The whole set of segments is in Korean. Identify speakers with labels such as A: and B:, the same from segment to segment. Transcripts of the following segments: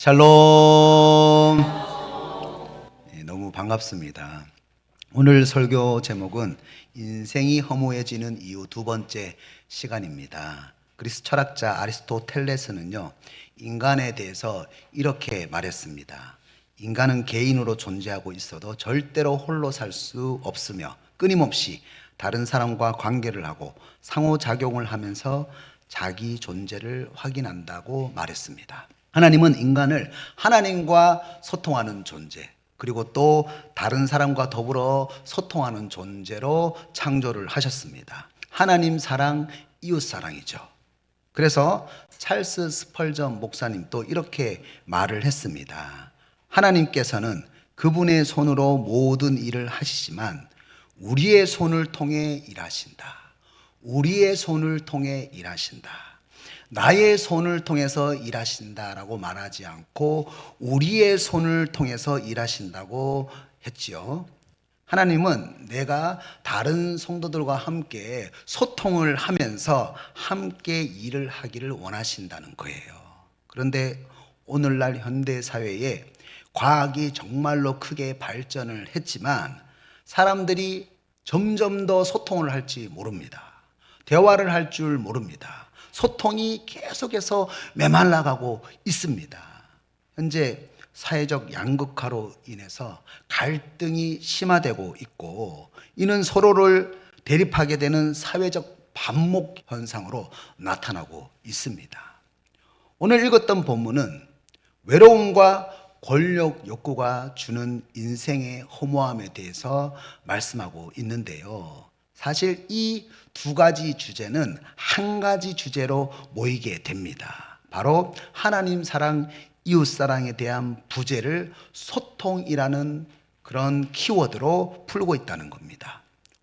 A: 샬롬. 너무 반갑습니다. 오늘 설교 제목은 인생이 허무해지는 이유 두 번째 시간입니다. 그리스 철학자 아리스토텔레스는요, 인간에 대해서 이렇게 말했습니다. 인간은 개인으로 존재하고 있어도 절대로 홀로 살 수 없으며 끊임없이 다른 사람과 관계를 하고 상호작용을 하면서 자기 존재를 확인한다고 말했습니다. 하나님은 인간을 하나님과 소통하는 존재, 그리고 또 다른 사람과 더불어 소통하는 존재로 창조를 하셨습니다. 하나님 사랑, 이웃 사랑이죠. 그래서 찰스 스펄전 목사님도 이렇게 말을 했습니다. 하나님께서는 그분의 손으로 모든 일을 하시지만 우리의 손을 통해 일하신다. 우리의 손을 통해 일하신다. 나의 손을 통해서 일하신다라고 말하지 않고 우리의 손을 통해서 일하신다고 했지요. 하나님은 내가 다른 성도들과 함께 소통을 하면서 함께 일을 하기를 원하신다는 거예요. 그런데 오늘날 현대 사회에 과학이 정말로 크게 발전을 했지만 사람들이 점점 더 소통을 할지 모릅니다. 대화를 할 줄 모릅니다. 소통이 계속해서 메말라가고 있습니다. 현재 사회적 양극화로 인해서 갈등이 심화되고 있고, 이는 서로를 대립하게 되는 사회적 반목 현상으로 나타나고 있습니다. 오늘 읽었던 본문은 외로움과 권력 욕구가 주는 인생의 허무함에 대해서 말씀하고 있는데요. 사실 이 두 가지 주제는 한 가지 주제로 모이게 됩니다. 바로 하나님 사랑, 이웃 사랑에 대한 부제를 소통이라는 그런 키워드로 풀고 있다는 겁니다.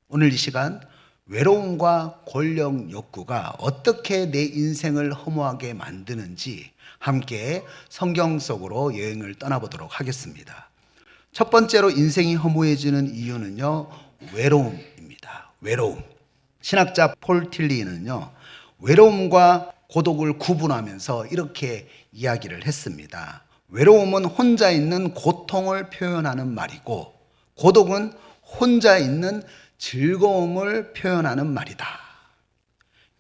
A: 오늘 이 시간 외로움과 권력 욕구가 어떻게 내 인생을 허무하게 만드는지 함께 성경 속으로 여행을 떠나보도록 하겠습니다. 첫 번째로 인생이 허무해지는 이유는요, 외로움입니다. 외로움. 신학자 폴 틸리는요, 외로움과 고독을 구분하면서 이렇게 이야기를 했습니다. 외로움은 혼자 있는 고통을 표현하는 말이고, 고독은 혼자 있는 즐거움을 표현하는 말이다.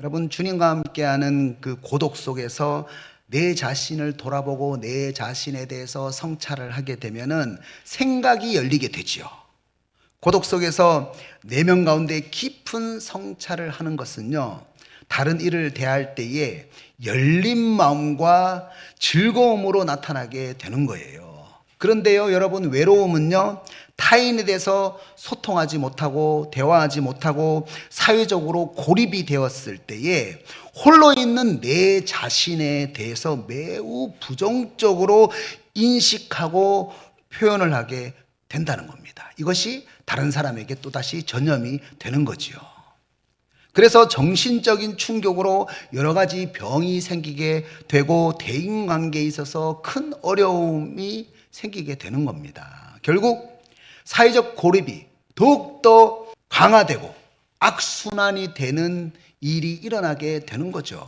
A: 여러분, 주님과 함께하는 그 고독 속에서 내 자신을 돌아보고 내 자신에 대해서 성찰을 하게 되면은 생각이 열리게 되지요. 고독 속에서 내면 가운데 깊은 성찰을 하는 것은요, 다른 일을 대할 때에 열린 마음과 즐거움으로 나타나게 되는 거예요. 그런데요, 여러분, 외로움은요, 타인에 대해서 소통하지 못하고 대화하지 못하고 사회적으로 고립이 되었을 때에 홀로 있는 내 자신에 대해서 매우 부정적으로 인식하고 표현을 하게 된다는 겁니다. 이것이 다른 사람에게 또다시 전염이 되는 거지요. 그래서 정신적인 충격으로 여러 가지 병이 생기게 되고 대인관계에 있어서 큰 어려움이 생기게 되는 겁니다. 결국 사회적 고립이 더욱더 강화되고 악순환이 되는 일이 일어나게 되는 거죠.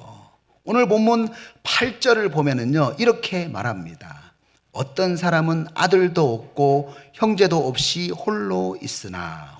A: 오늘 본문 8절을 보면은요, 이렇게 말합니다. 어떤 사람은 아들도 없고 형제도 없이 홀로 있으나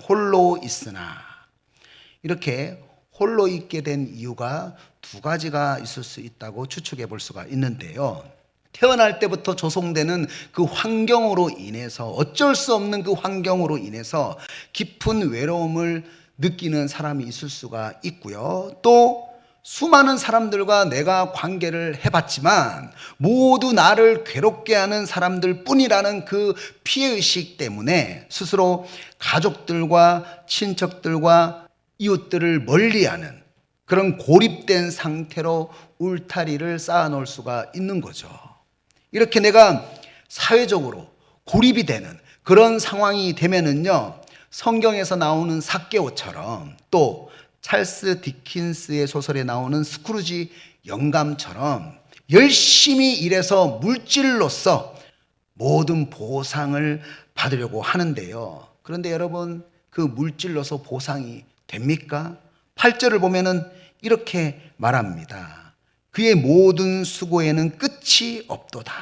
A: 이렇게 홀로 있게 된 이유가 두 가지가 있을 수 있다고 추측해 볼 수가 있는데요. 태어날 때부터 조성되는 그 환경으로 인해서, 어쩔 수 없는 그 환경으로 인해서 깊은 외로움을 느끼는 사람이 있을 수가 있고요. 또 수많은 사람들과 내가 관계를 해봤지만 모두 나를 괴롭게 하는 사람들 뿐이라는 그 피해의식 때문에 스스로 가족들과 친척들과 이웃들을 멀리하는 그런 고립된 상태로 울타리를 쌓아놓을 수가 있는 거죠. 이렇게 내가 사회적으로 고립이 되는 그런 상황이 되면은요, 성경에서 나오는 삭개오처럼 또 찰스 디킨스의 소설에 나오는 스크루지 영감처럼 열심히 일해서 물질로서 모든 보상을 받으려고 하는데요. 그런데 여러분, 그 물질로서 보상이 됩니까? 8절을 보면은 이렇게 말합니다. 그의 모든 수고에는 끝이 없도다.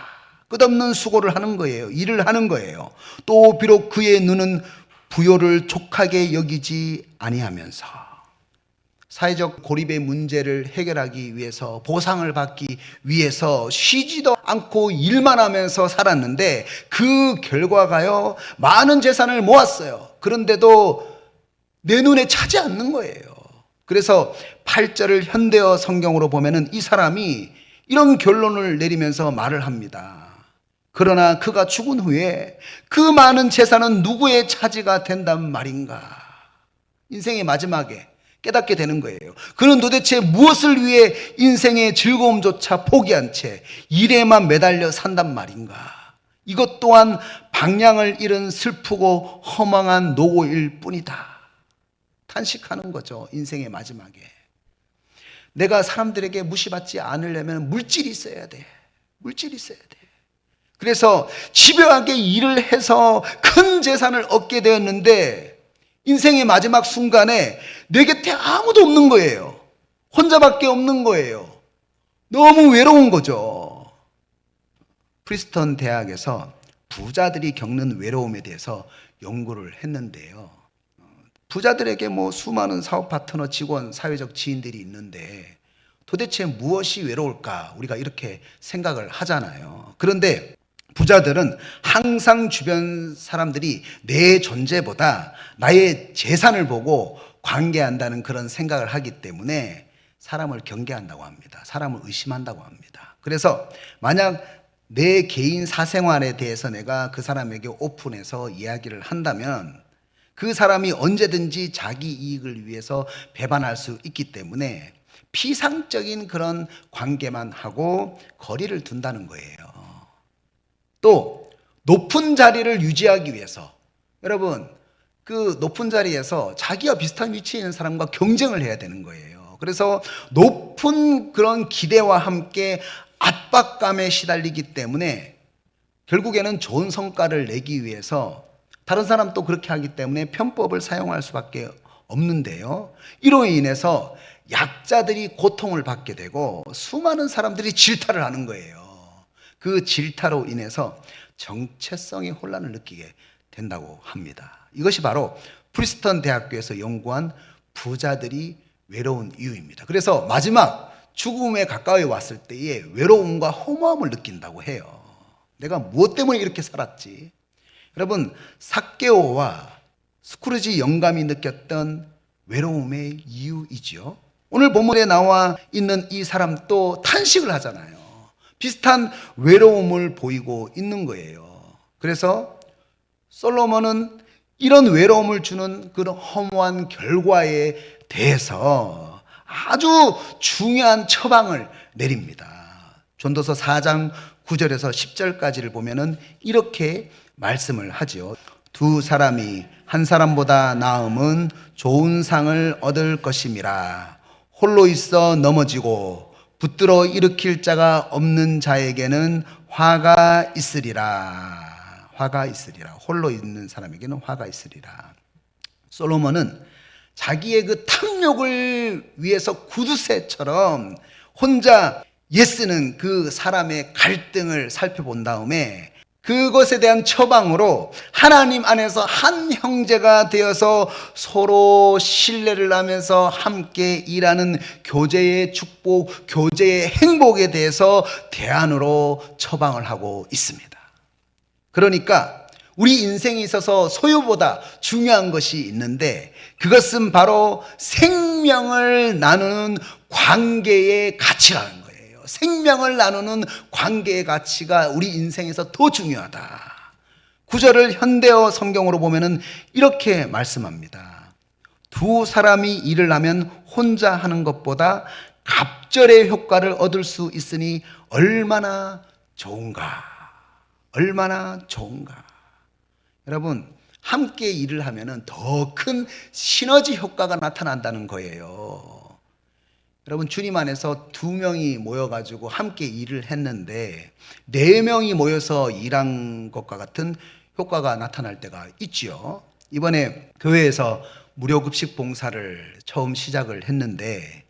A: 끝없는 수고를 하는 거예요. 일을 하는 거예요. 또 비록 그의 눈은 부요를 족하게 여기지 아니하면서 사회적 고립의 문제를 해결하기 위해서 보상을 받기 위해서 쉬지도 않고 일만 하면서 살았는데 그 결과가요, 많은 재산을 모았어요. 그런데도 내 눈에 차지 않는 거예요. 그래서 8절을 현대어 성경으로 보면은 이 사람이 이런 결론을 내리면서 말을 합니다. 그러나 그가 죽은 후에 그 많은 재산은 누구의 차지가 된단 말인가? 인생의 마지막에 깨닫게 되는 거예요. 그는 도대체 무엇을 위해 인생의 즐거움조차 포기한 채 일에만 매달려 산단 말인가? 이것 또한 방향을 잃은 슬프고 허망한 노고일 뿐이다. 탄식하는 거죠. 인생의 마지막에. 내가 사람들에게 무시받지 않으려면 물질이 있어야 돼. 물질이 있어야 돼. 그래서 집요하게 일을 해서 큰 재산을 얻게 되었는데 인생의 마지막 순간에 내 곁에 아무도 없는 거예요. 혼자밖에 없는 거예요. 너무 외로운 거죠. 프리스턴 대학에서 부자들이 겪는 외로움에 대해서 연구를 했는데요. 부자들에게 수많은 사업 파트너, 직원, 사회적 지인들이 있는데 도대체 무엇이 외로울까? 우리가 이렇게 생각을 하잖아요. 그런데 부자들은 항상 주변 사람들이 내 존재보다 나의 재산을 보고 관계한다는 그런 생각을 하기 때문에 사람을 경계한다고 합니다. 사람을 의심한다고 합니다. 그래서 만약 내 개인 사생활에 대해서 내가 그 사람에게 오픈해서 이야기를 한다면 그 사람이 언제든지 자기 이익을 위해서 배반할 수 있기 때문에 피상적인 그런 관계만 하고 거리를 둔다는 거예요. 또 높은 자리를 유지하기 위해서, 여러분 그 높은 자리에서 자기와 비슷한 위치에 있는 사람과 경쟁을 해야 되는 거예요. 그래서 높은 그런 기대와 함께 압박감에 시달리기 때문에 결국에는 좋은 성과를 내기 위해서 다른 사람도 그렇게 하기 때문에 편법을 사용할 수밖에 없는데요. 이로 인해서 약자들이 고통을 받게 되고 수많은 사람들이 질타를 하는 거예요. 그 질타로 인해서 정체성의 혼란을 느끼게 된다고 합니다. 이것이 바로 프리스턴 대학교에서 연구한 부자들이 외로운 이유입니다. 그래서 마지막 죽음에 가까이 왔을 때에 외로움과 허무함을 느낀다고 해요. 내가 무엇 때문에 이렇게 살았지? 여러분, 삭개오와 스크루지 영감이 느꼈던 외로움의 이유이죠. 오늘 본문에 나와 있는 이 사람도 탄식을 하잖아요. 비슷한 외로움을 보이고 있는 거예요. 그래서 솔로몬은 이런 외로움을 주는 그런 허무한 결과에 대해서 아주 중요한 처방을 내립니다. 전도서 4장 9절에서 10절까지를 보면은 이렇게 말씀을 하죠. 두 사람이 한 사람보다 나음은 좋은 상을 얻을 것임이라. 홀로 있어 넘어지고 붙들어 일으킬 자가 없는 자에게는 화가 있으리라. 화가 있으리라. 홀로 있는 사람에게는 화가 있으리라. 솔로몬은 자기의 그 탐욕을 위해서 구두쇠처럼 혼자 예쓰는 그 사람의 갈등을 살펴본 다음에 그것에 대한 처방으로 하나님 안에서 한 형제가 되어서 서로 신뢰를 하면서 함께 일하는 교제의 축복, 교제의 행복에 대해서 대안으로 처방을 하고 있습니다. 그러니까 우리 인생에 있어서 소유보다 중요한 것이 있는데 그것은 바로 생명을 나누는 관계의 가치라는 거예요. 생명을 나누는 관계의 가치가 우리 인생에서 더 중요하다. 구절을 현대어 성경으로 보면은 이렇게 말씀합니다. 두 사람이 일을 하면 혼자 하는 것보다 갑절의 효과를 얻을 수 있으니 얼마나 좋은가. 얼마나 좋은가. 여러분, 함께 일을 하면은 더 큰 시너지 효과가 나타난다는 거예요. 여러분, 주님 안에서 2명이 모여가지고 함께 일을 했는데 4명이 모여서 일한 것과 같은 효과가 나타날 때가 있지요. 이번에 교회에서 무료급식 봉사를 처음 시작을 했는데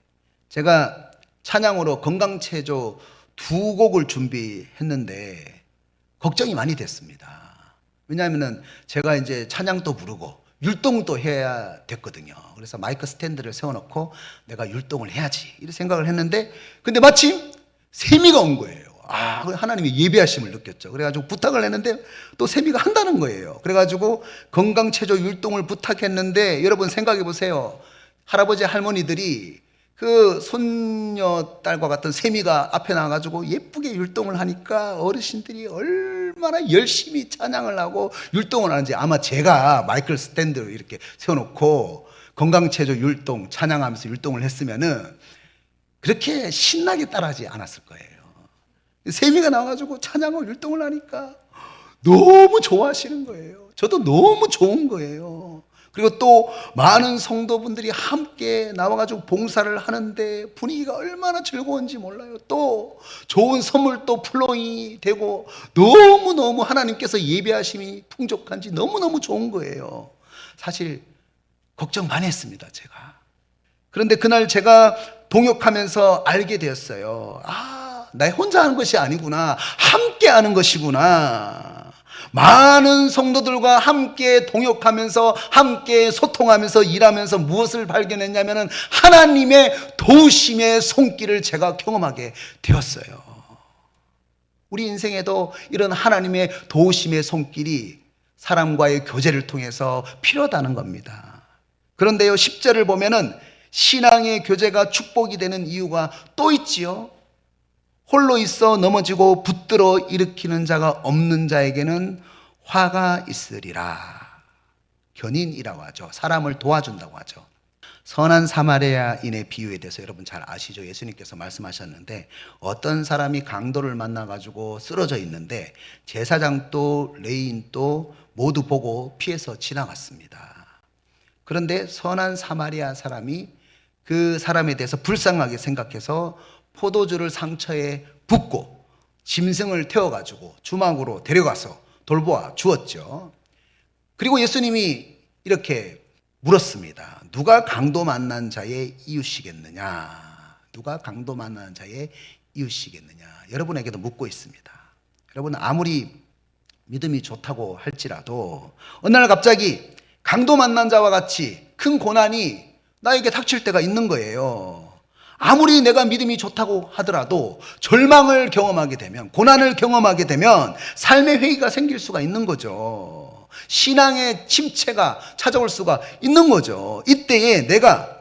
A: 제가 찬양으로 건강체조 2곡을 준비했는데 걱정이 많이 됐습니다. 왜냐하면은 제가 이제 찬양도 부르고 율동도 해야 됐거든요. 그래서 마이크 스탠드를 세워놓고 내가 율동을 해야지 이런 생각을 했는데, 근데 마침 세미가 온 거예요. 하나님의 예비하심을 느꼈죠. 그래가지고 부탁을 했는데 또 세미가 한다는 거예요. 그래가지고 건강체조 율동을 부탁했는데, 여러분 생각해 보세요. 할아버지 할머니들이 그 손녀 딸과 같은 세미가 앞에 나와가지고 예쁘게 율동을 하니까 어르신들이 얼마나 열심히 찬양을 하고 율동을 하는지, 아마 제가 마이크 스탠드를 이렇게 세워놓고 건강체조 율동 찬양하면서 율동을 했으면은 그렇게 신나게 따라하지 않았을 거예요. 세미가 나와가지고 찬양하고 율동을 하니까 너무 좋아하시는 거예요. 저도 너무 좋은 거예요. 그리고 또 많은 성도분들이 함께 나와가지고 봉사를 하는데 분위기가 얼마나 즐거운지 몰라요. 또 좋은 선물도 플로잉이 되고 너무너무 하나님께서 예배하심이 풍족한지 너무너무 좋은 거예요. 사실 걱정 많이 했습니다, 제가. 그런데 그날 제가 동역하면서 알게 되었어요. 나 혼자 하는 것이 아니구나. 함께 하는 것이구나. 많은 성도들과 함께 동역하면서 함께 소통하면서 일하면서 무엇을 발견했냐면은 하나님의 도우심의 손길을 제가 경험하게 되었어요. 우리 인생에도 이런 하나님의 도우심의 손길이 사람과의 교제를 통해서 필요하다는 겁니다. 그런데요, 10절을 보면은 신앙의 교제가 축복이 되는 이유가 또 있지요. 홀로 있어 넘어지고 붙들어 일으키는 자가 없는 자에게는 화가 있으리라. 견인이라고 하죠. 사람을 도와준다고 하죠. 선한 사마리아인의 비유에 대해서 여러분 잘 아시죠? 예수님께서 말씀하셨는데, 어떤 사람이 강도를 만나가지고 쓰러져 있는데 제사장도 레위인도 모두 보고 피해서 지나갔습니다. 그런데 선한 사마리아 사람이 그 사람에 대해서 불쌍하게 생각해서 포도주를 상처에 붓고 짐승을 태워가지고 주막으로 데려가서 돌보아 주었죠. 그리고 예수님이 이렇게 물었습니다. 누가 강도 만난 자의 이웃이겠느냐? 누가 강도 만난 자의 이웃이겠느냐? 여러분에게도 묻고 있습니다. 여러분, 아무리 믿음이 좋다고 할지라도 어느 날 갑자기 강도 만난 자와 같이 큰 고난이 나에게 닥칠 때가 있는 거예요. 아무리 내가 믿음이 좋다고 하더라도 절망을 경험하게 되면, 고난을 경험하게 되면 삶의 회의가 생길 수가 있는 거죠. 신앙의 침체가 찾아올 수가 있는 거죠. 이때에 내가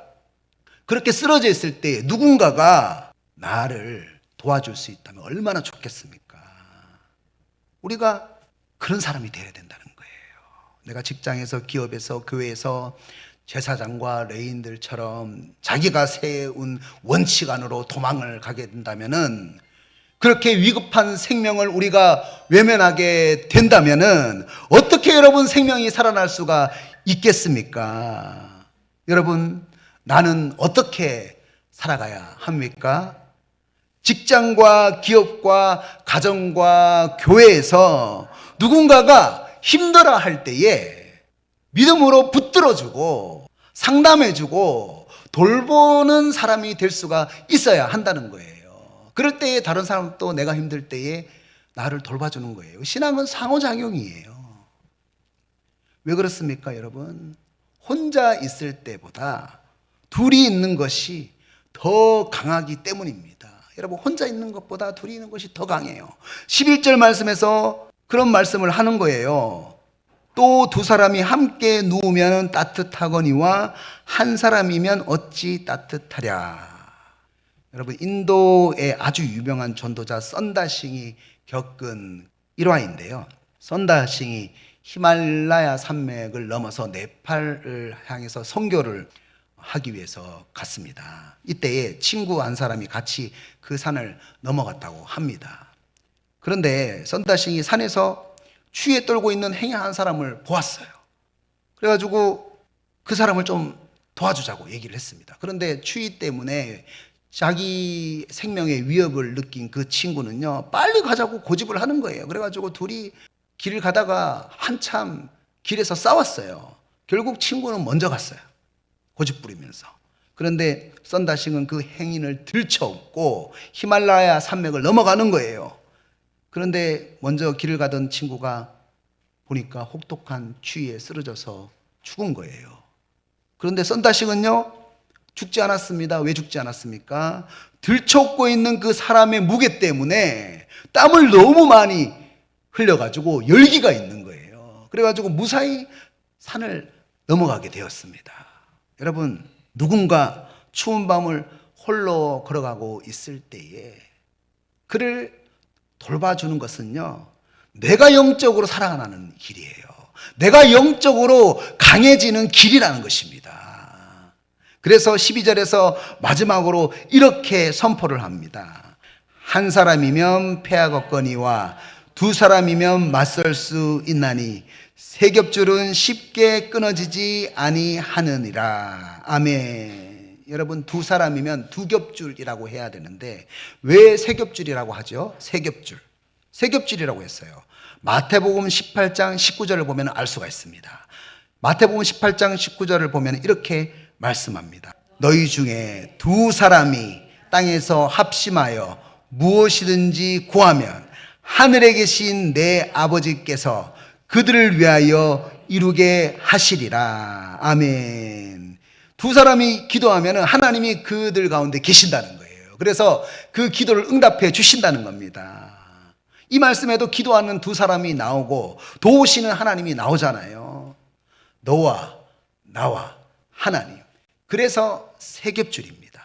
A: 그렇게 쓰러져 있을 때 누군가가 나를 도와줄 수 있다면 얼마나 좋겠습니까? 우리가 그런 사람이 되어야 된다는 거예요. 내가 직장에서, 기업에서, 교회에서 제사장과 레위인들처럼 자기가 세운 원칙 안으로 도망을 가게 된다면은, 그렇게 위급한 생명을 우리가 외면하게 된다면은 어떻게 여러분 생명이 살아날 수가 있겠습니까? 여러분, 나는 어떻게 살아가야 합니까? 직장과 기업과 가정과 교회에서 누군가가 힘들어 할 때에 믿음으로 붙들어주고 상담해주고 돌보는 사람이 될 수가 있어야 한다는 거예요. 그럴 때에 다른 사람도 내가 힘들 때에 나를 돌봐주는 거예요. 신앙은 상호작용이에요. 왜 그렇습니까, 여러분? 혼자 있을 때보다 둘이 있는 것이 더 강하기 때문입니다. 여러분, 혼자 있는 것보다 둘이 있는 것이 더 강해요. 11절 말씀에서 그런 말씀을 하는 거예요. 또 두 사람이 함께 누우면 따뜻하거니와 한 사람이면 어찌 따뜻하랴. 여러분, 인도의 아주 유명한 전도자 썬다싱이 겪은 일화인데요. 썬다싱이 히말라야 산맥을 넘어서 네팔을 향해서 선교를 하기 위해서 갔습니다. 이때에 친구 한 사람이 같이 그 산을 넘어갔다고 합니다. 그런데 썬다싱이 산에서 추위에 떨고 있는 행여 한 사람을 보았어요. 그래가지고 그 사람을 좀 도와주자고 얘기를 했습니다. 그런데 추위 때문에 자기 생명의 위협을 느낀 그 친구는요, 빨리 가자고 고집을 하는 거예요. 그래가지고 둘이 길을 가다가 한참 길에서 싸웠어요. 결국 친구는 먼저 갔어요. 고집 부리면서. 그런데 썬다싱은 그 행인을 들쳐업고 히말라야 산맥을 넘어가는 거예요. 그런데 먼저 길을 가던 친구가 보니까 혹독한 추위에 쓰러져서 죽은 거예요. 그런데 썬다식은요, 죽지 않았습니다. 왜 죽지 않았습니까? 들쳐업고 있는 그 사람의 무게 때문에 땀을 너무 많이 흘려가지고 열기가 있는 거예요. 그래가지고 무사히 산을 넘어가게 되었습니다. 여러분, 누군가 추운 밤을 홀로 걸어가고 있을 때에 그를 돌봐주는 것은요, 내가 영적으로 살아가는 길이에요. 내가 영적으로 강해지는 길이라는 것입니다. 그래서 12절에서 마지막으로 이렇게 선포를 합니다. 한 사람이면 패하겠거니와 두 사람이면 맞설 수 있나니 세 겹줄은 쉽게 끊어지지 아니하느니라. 아멘. 여러분, 두 사람이면 두 겹줄이라고 해야 되는데 왜 세 겹줄이라고 하죠? 세 겹줄. 세 겹줄이라고 했어요. 마태복음 18장 19절을 보면 알 수가 있습니다. 마태복음 18장 19절을 보면 이렇게 말씀합니다. 너희 중에 두 사람이 땅에서 합심하여 무엇이든지 구하면 하늘에 계신 내 아버지께서 그들을 위하여 이루게 하시리라. 아멘. 두 사람이 기도하면 하나님이 그들 가운데 계신다는 거예요. 그래서 그 기도를 응답해 주신다는 겁니다. 이 말씀에도 기도하는 두 사람이 나오고 도우시는 하나님이 나오잖아요. 너와 나와 하나님. 그래서 세 겹줄입니다.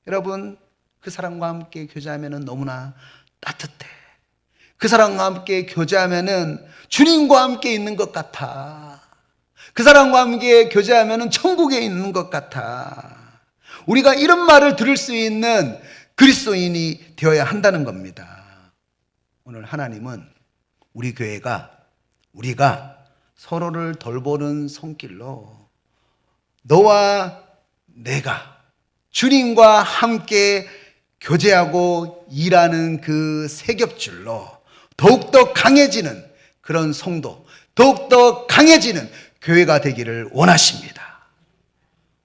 A: 여러분, 그 사람과 함께 교제하면 너무나 따뜻해. 그 사람과 함께 교제하면 주님과 함께 있는 것 같아. 그 사람과 함께 교제하면 천국에 있는 것 같아. 우리가 이런 말을 들을 수 있는 그리스도인이 되어야 한다는 겁니다. 오늘 하나님은 우리 교회가 우리가 서로를 돌보는 손길로 너와 내가 주님과 함께 교제하고 일하는 그 세 겹줄로 더욱더 강해지는 그런 성도, 더욱더 강해지는 교회가 되기를 원하십니다.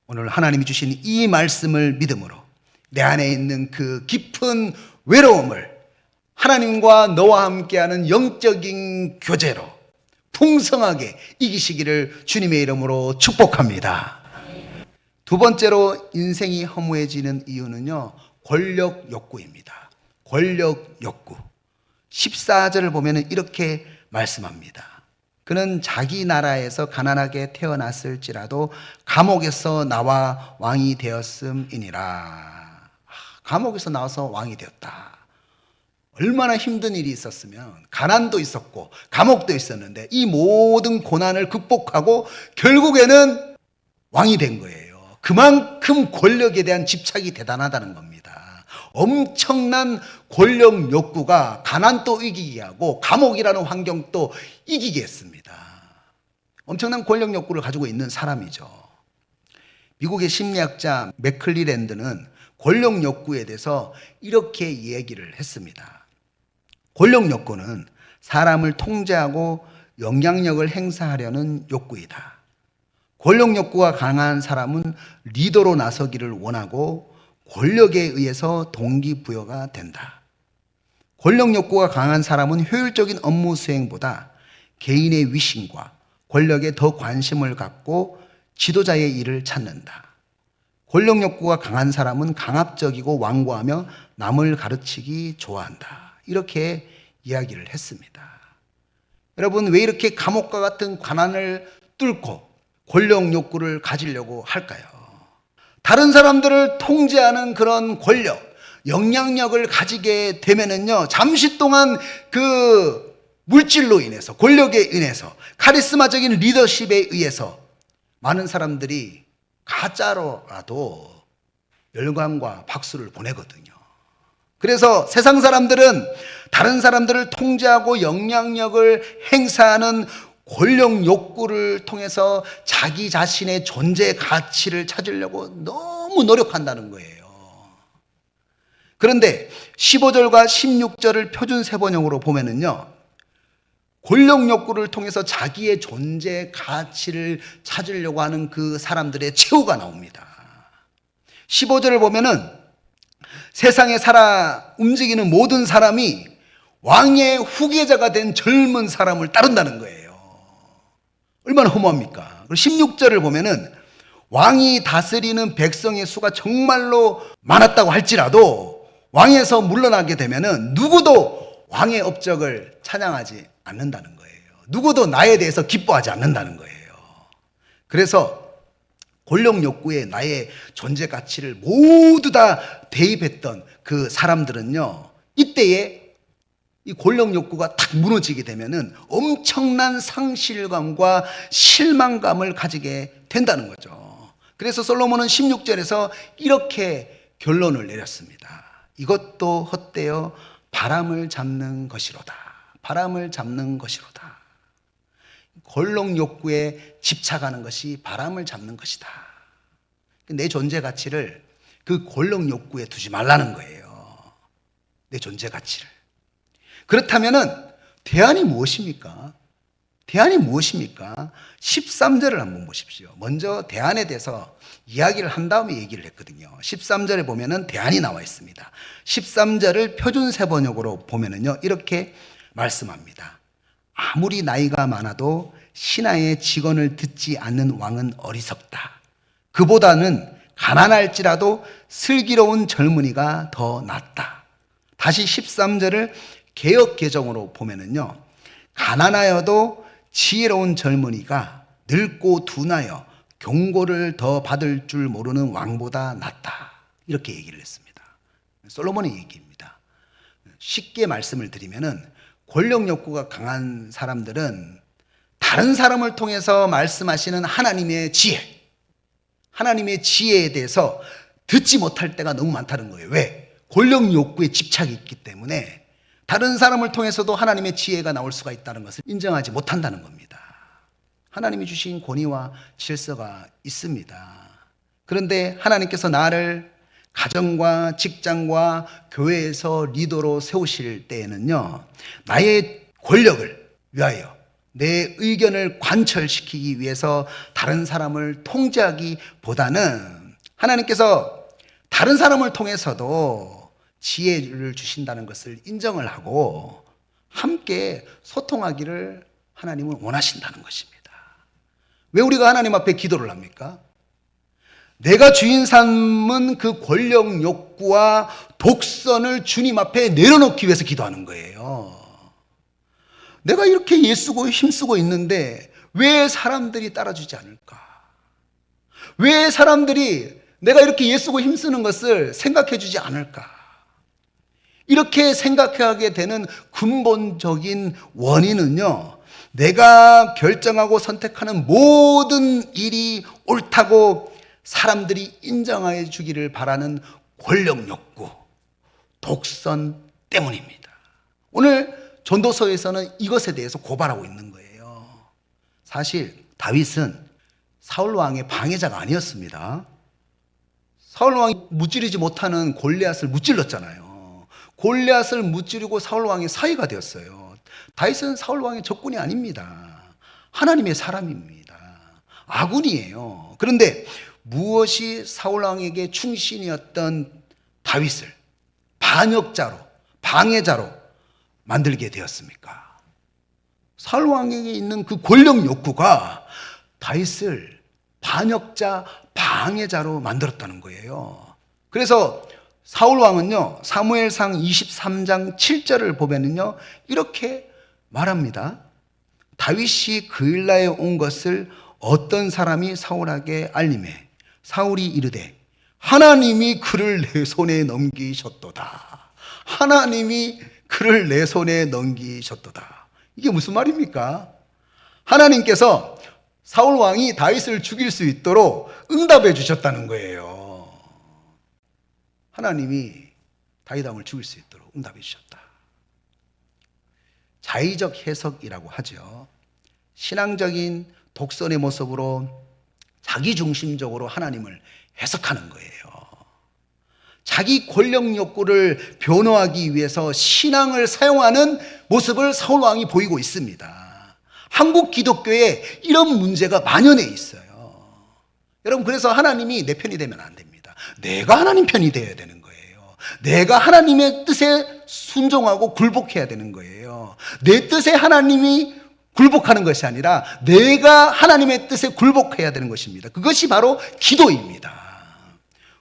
A: 오늘 하나님이 주신 이 말씀을 믿음으로 내 안에 있는 그 깊은 외로움을 하나님과 너와 함께하는 영적인 교제로 풍성하게 이기시기를 주님의 이름으로 축복합니다. 두 번째로 인생이 허무해지는 이유는요, 권력 욕구입니다. 권력 욕구. 14절을 보면 이렇게 말씀합니다. 그는 자기 나라에서 가난하게 태어났을지라도 감옥에서 나와 왕이 되었음이니라. 감옥에서 나와서 왕이 되었다. 얼마나 힘든 일이 있었으면 가난도 있었고 감옥도 있었는데 이 모든 고난을 극복하고 결국에는 왕이 된 거예요. 그만큼 권력에 대한 집착이 대단하다는 겁니다. 엄청난 권력 욕구가 가난도 이기게 하고 감옥이라는 환경도 이기게 했습니다. 엄청난 권력 욕구를 가지고 있는 사람이죠. 미국의 심리학자 맥클리랜드는 권력 욕구에 대해서 이렇게 얘기를 했습니다. 권력 욕구는 사람을 통제하고 영향력을 행사하려는 욕구이다. 권력 욕구가 강한 사람은 리더로 나서기를 원하고 권력에 의해서 동기부여가 된다. 권력 욕구가 강한 사람은 효율적인 업무 수행보다 개인의 위신과 권력에 더 관심을 갖고 지도자의 일을 찾는다. 권력 욕구가 강한 사람은 강압적이고 완고하며 남을 가르치기 좋아한다. 이렇게 이야기를 했습니다. 여러분, 왜 이렇게 감옥과 같은 관한을 뚫고 권력 욕구를 가지려고 할까요? 다른 사람들을 통제하는 그런 권력, 영향력을 가지게 되면은요, 잠시 동안 그 물질로 인해서, 권력에 인해서, 카리스마적인 리더십에 의해서 많은 사람들이 가짜로라도 열광과 박수를 보내거든요. 그래서 세상 사람들은 다른 사람들을 통제하고 영향력을 행사하는 권력 욕구를 통해서 자기 자신의 존재 가치를 찾으려고 너무 노력한다는 거예요. 그런데 15절과 16절을 표준 세번역으로 보면은요, 권력 욕구를 통해서 자기의 존재 가치를 찾으려고 하는 그 사람들의 최후가 나옵니다. 15절을 보면은 세상에 살아 움직이는 모든 사람이 왕의 후계자가 된 젊은 사람을 따른다는 거예요. 얼마나 허무합니까? 16절을 보면은 왕이 다스리는 백성의 수가 정말로 많았다고 할지라도 왕에서 물러나게 되면은 누구도 왕의 업적을 찬양하지 않는다는 거예요. 누구도 나에 대해서 기뻐하지 않는다는 거예요. 그래서 권력 욕구에 나의 존재 가치를 모두 다 대입했던 그 사람들은요, 이때에 이 권력 욕구가 탁 무너지게 되면은 엄청난 상실감과 실망감을 가지게 된다는 거죠. 그래서 솔로몬은 16절에서 이렇게 결론을 내렸습니다. 이것도 헛되어 바람을 잡는 것이로다. 바람을 잡는 것이로다. 권력 욕구에 집착하는 것이 바람을 잡는 것이다. 내 존재 가치를 그 권력 욕구에 두지 말라는 거예요. 내 존재 가치를. 그렇다면은 대안이 무엇입니까? 대안이 무엇입니까? 13절을 한번 보십시오. 먼저 대안에 대해서 이야기를 한 다음에 얘기를 했거든요. 13절에 보면은 대안이 나와 있습니다. 13절을 표준세 번역으로 보면은요, 이렇게 말씀합니다. 아무리 나이가 많아도 신하의 직언을 듣지 않는 왕은 어리석다. 그보다는 가난할지라도 슬기로운 젊은이가 더 낫다. 다시 13절을 개역 개정으로 보면은요, 가난하여도 지혜로운 젊은이가 늙고 둔하여 경고를 더 받을 줄 모르는 왕보다 낫다. 이렇게 얘기를 했습니다. 솔로몬의 얘기입니다. 쉽게 말씀을 드리면은 권력 욕구가 강한 사람들은 다른 사람을 통해서 말씀하시는 하나님의 지혜에 대해서 듣지 못할 때가 너무 많다는 거예요. 왜? 권력 욕구에 집착이 있기 때문에 다른 사람을 통해서도 하나님의 지혜가 나올 수가 있다는 것을 인정하지 못한다는 겁니다. 하나님이 주신 권위와 질서가 있습니다. 그런데 하나님께서 나를 가정과 직장과 교회에서 리더로 세우실 때에는요, 나의 권력을 위하여 내 의견을 관철시키기 위해서 다른 사람을 통제하기보다는 하나님께서 다른 사람을 통해서도 지혜를 주신다는 것을 인정을 하고 함께 소통하기를 하나님은 원하신다는 것입니다. 왜 우리가 하나님 앞에 기도를 합니까? 내가 주인 삼은 그 권력 욕구와 독선을 주님 앞에 내려놓기 위해서 기도하는 거예요. 내가 이렇게 애쓰고 힘쓰고 있는데 왜 사람들이 따라주지 않을까? 왜 사람들이 내가 이렇게 애쓰고 힘쓰는 것을 생각해 주지 않을까? 이렇게 생각하게 되는 근본적인 원인은요, 내가 결정하고 선택하는 모든 일이 옳다고 사람들이 인정해 주기를 바라는 권력 욕구, 독선 때문입니다. 오늘 전도서에서는 이것에 대해서 고발하고 있는 거예요. 사실 다윗은 사울 왕의 방해자가 아니었습니다. 사울 왕이 무찌르지 못하는 골리앗을 무찔렀잖아요. 골리앗을 무찌르고 사울 왕의 사이가 되었어요. 다윗은 사울 왕의 적군이 아닙니다. 하나님의 사람입니다. 아군이에요. 그런데 무엇이 사울 왕에게 충신이었던 다윗을 반역자로, 방해자로 만들게 되었습니까? 사울 왕에게 있는 그 권력 욕구가 다윗을 반역자, 방해자로 만들었다는 거예요. 그래서 사울 왕은요, 사무엘상 23장 7절을 보면은요, 이렇게 말합니다. 다윗이 그일라에 온 것을 어떤 사람이 사울에게 알림해 사울이 이르되 하나님이 그를 내 손에 넘기셨도다. 하나님이 그를 내 손에 넘기셨도다. 이게 무슨 말입니까? 하나님께서 사울 왕이 다윗을 죽일 수 있도록 응답해 주셨다는 거예요. 하나님이 다윗 왕을 죽일 수 있도록 응답해 주셨다. 자의적 해석이라고 하죠. 신앙적인 독선의 모습으로 자기중심적으로 하나님을 해석하는 거예요. 자기 권력 욕구를 변호하기 위해서 신앙을 사용하는 모습을 사울 왕이 보이고 있습니다. 한국 기독교에 이런 문제가 만연해 있어요. 여러분, 그래서 하나님이 내 편이 되면 안 됩니다. 내가 하나님 편이 되어야 되는 거예요. 내가 하나님의 뜻에 순종하고 굴복해야 되는 거예요. 내 뜻에 하나님이 굴복하는 것이 아니라 내가 하나님의 뜻에 굴복해야 되는 것입니다. 그것이 바로 기도입니다.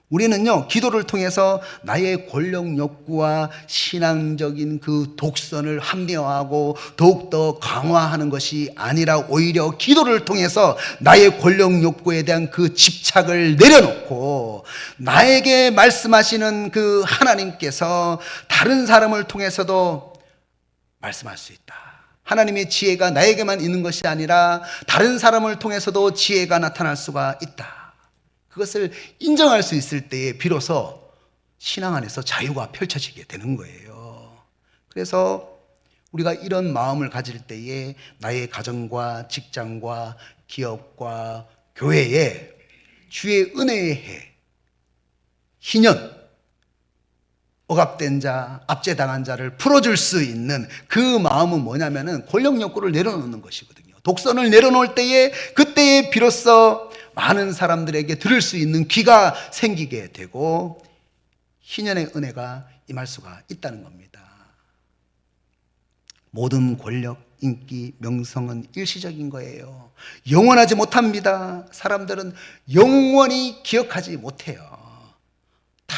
A: 우리는요, 기도를 통해서 나의 권력 욕구와 신앙적인 그 독선을 합리화하고 더욱더 강화하는 것이 아니라 오히려 기도를 통해서 나의 권력 욕구에 대한 그 집착을 내려놓고 나에게 말씀하시는 그 하나님께서 다른 사람을 통해서도 말씀할 수 있다. 하나님의 지혜가 나에게만 있는 것이 아니라 다른 사람을 통해서도 지혜가 나타날 수가 있다. 그것을 인정할 수 있을 때에 비로소 신앙 안에서 자유가 펼쳐지게 되는 거예요. 그래서 우리가 이런 마음을 가질 때에 나의 가정과 직장과 기업과 교회에 주의 은혜의 해, 희년, 억압된 자, 압제당한 자를 풀어줄 수 있는 그 마음은 뭐냐면은 권력 욕구를 내려놓는 것이거든요. 독선을 내려놓을 때에 그때에 비로소 많은 사람들에게 들을 수 있는 귀가 생기게 되고 희년의 은혜가 임할 수가 있다는 겁니다. 모든 권력, 인기, 명성은 일시적인 거예요. 영원하지 못합니다. 사람들은 영원히 기억하지 못해요. 다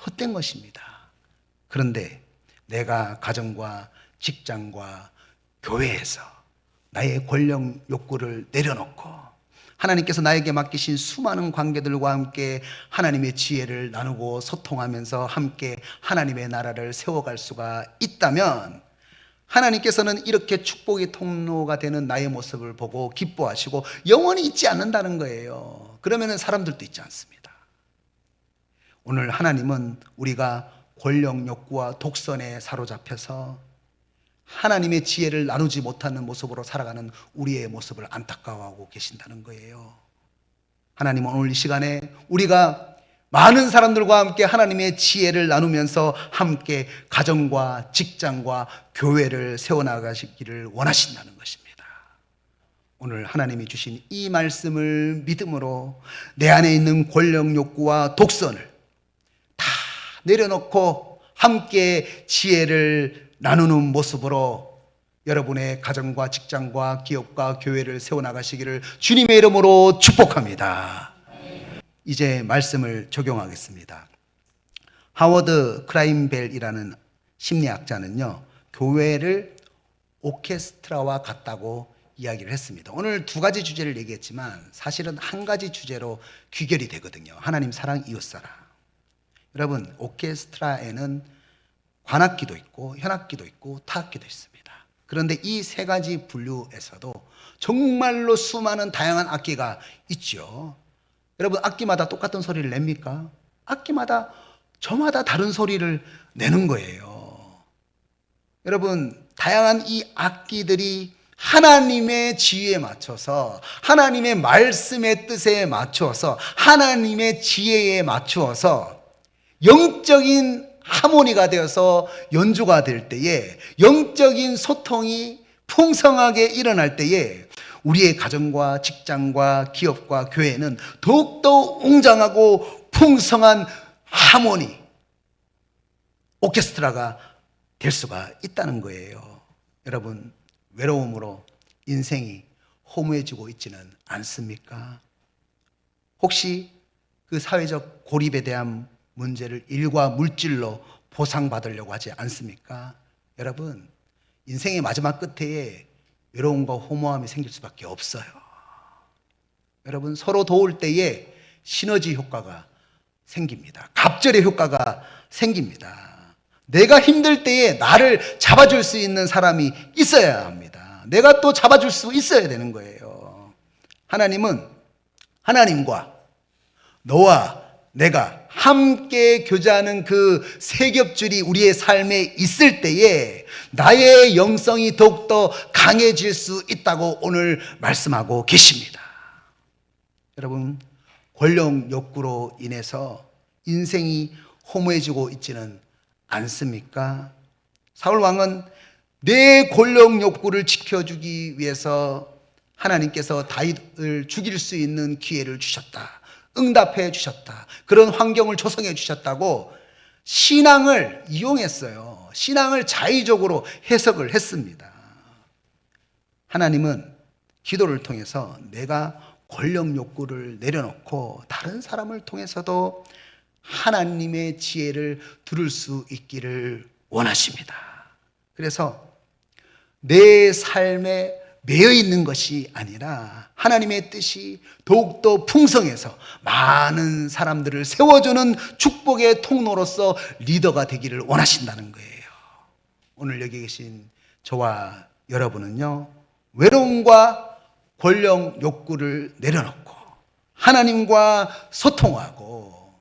A: 헛된 것입니다. 그런데 내가 가정과 직장과 교회에서 나의 권력 욕구를 내려놓고 하나님께서 나에게 맡기신 수많은 관계들과 함께 하나님의 지혜를 나누고 소통하면서 함께 하나님의 나라를 세워갈 수가 있다면 하나님께서는 이렇게 축복의 통로가 되는 나의 모습을 보고 기뻐하시고 영원히 잊지 않는다는 거예요. 그러면 사람들도 잊지 않습니다. 오늘 하나님은 우리가 권력 욕구와 독선에 사로잡혀서 하나님의 지혜를 나누지 못하는 모습으로 살아가는 우리의 모습을 안타까워하고 계신다는 거예요. 하나님은 오늘 이 시간에 우리가 많은 사람들과 함께 하나님의 지혜를 나누면서 함께 가정과 직장과 교회를 세워나가시기를 원하신다는 것입니다. 오늘 하나님이 주신 이 말씀을 믿음으로 내 안에 있는 권력 욕구와 독선을 다 내려놓고 함께 지혜를 나누는 모습으로 여러분의 가정과 직장과 기업과 교회를 세워나가시기를 주님의 이름으로 축복합니다. 이제 말씀을 적용하겠습니다. 하워드 크라임벨이라는 심리학자는요, 교회를 오케스트라와 같다고 이야기를 했습니다. 오늘 두 가지 주제를 얘기했지만 사실은 한 가지 주제로 귀결이 되거든요. 하나님, 사랑, 이웃사랑. 여러분, 오케스트라에는 관악기도 있고 현악기도 있고 타악기도 있습니다. 그런데 이 세 가지 분류에서도 정말로 수많은 다양한 악기가 있죠. 여러분, 악기마다 똑같은 소리를 냅니까? 악기마다 저마다 다른 소리를 내는 거예요. 여러분, 다양한 이 악기들이 하나님의 지혜에 맞춰서 하나님의 말씀의 뜻에 맞추어서 하나님의 지혜에 맞추어서 영적인 하모니가 되어서 연주가 될 때에 영적인 소통이 풍성하게 일어날 때에 우리의 가정과 직장과 기업과 교회는 더욱더 웅장하고 풍성한 하모니, 오케스트라가 될 수가 있다는 거예요. 여러분, 외로움으로 인생이 허무해지고 있지는 않습니까? 혹시 그 사회적 고립에 대한 문제를 일과 물질로 보상받으려고 하지 않습니까? 여러분, 인생의 마지막 끝에 외로움과 허무함이 생길 수밖에 없어요. 여러분, 서로 도울 때에 시너지 효과가 생깁니다. 갑절의 효과가 생깁니다. 내가 힘들 때에 나를 잡아줄 수 있는 사람이 있어야 합니다. 내가 또 잡아줄 수 있어야 되는 거예요. 하나님은 하나님과 너와 내가 함께 교제하는 그 세 겹줄이 우리의 삶에 있을 때에 나의 영성이 더욱더 강해질 수 있다고 오늘 말씀하고 계십니다. 여러분, 권력 욕구로 인해서 인생이 허무해지고 있지는 않습니까? 사울 왕은 내 권력 욕구를 지켜주기 위해서 하나님께서 다윗을 죽일 수 있는 기회를 주셨다. 응답해 주셨다. 그런 환경을 조성해 주셨다고 신앙을 이용했어요. 신앙을 자의적으로 해석을 했습니다. 하나님은 기도를 통해서 내가 권력 욕구를 내려놓고 다른 사람을 통해서도 하나님의 지혜를 들을 수 있기를 원하십니다. 그래서 내 삶에 매여 있는 것이 아니라 하나님의 뜻이 더욱더 풍성해서 많은 사람들을 세워주는 축복의 통로로서 리더가 되기를 원하신다는 거예요. 오늘 여기 계신 저와 여러분은요, 외로움과 권력 욕구를 내려놓고 하나님과 소통하고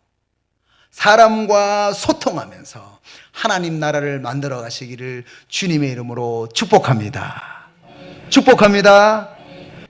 A: 사람과 소통하면서 하나님 나라를 만들어 가시기를 주님의 이름으로 축복합니다. 축복합니다.